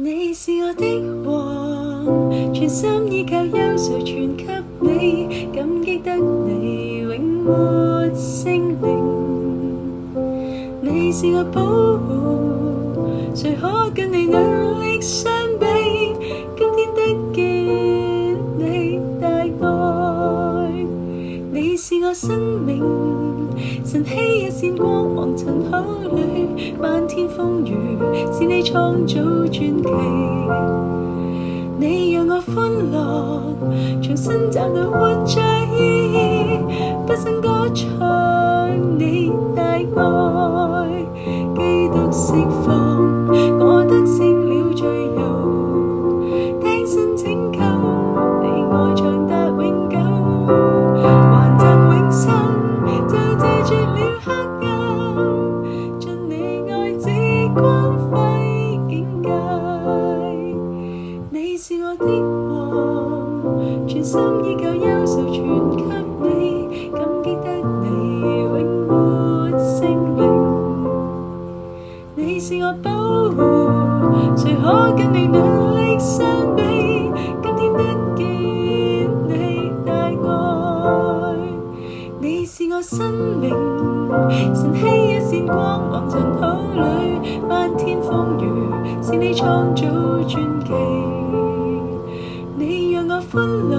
你是我的王，全心依靠，憂愁全給你，感激得你永沒聲靈。你是我保護，誰可跟你能力相比？今天得見你大愛，你是我生命，晨曦一線光芒塵土裏，漫天風雨是你創造傳奇。你讓我歡樂，重新找到活着意義，不勝歌唱你大愛。基督釋放我得勝了罪疚，釘身拯救你愛長達永久，還贈永生就謝絕了黑暗，盡你愛子光輝境界。你是我的王，全心依靠，憂愁全給你，感激得你永沒聲靈。你是我保護，誰可跟你能力相比？今天得見你大愛，你是我生命，晨曦一線光芒塵土裏，漫天風雨是你創造傳奇。你讓我歡樂，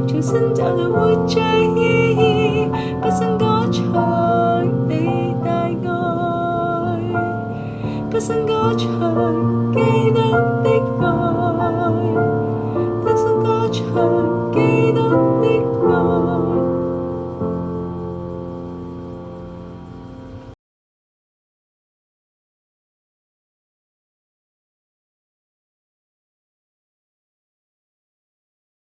重新找到活着意義，不勝歌唱你大愛，不勝歌唱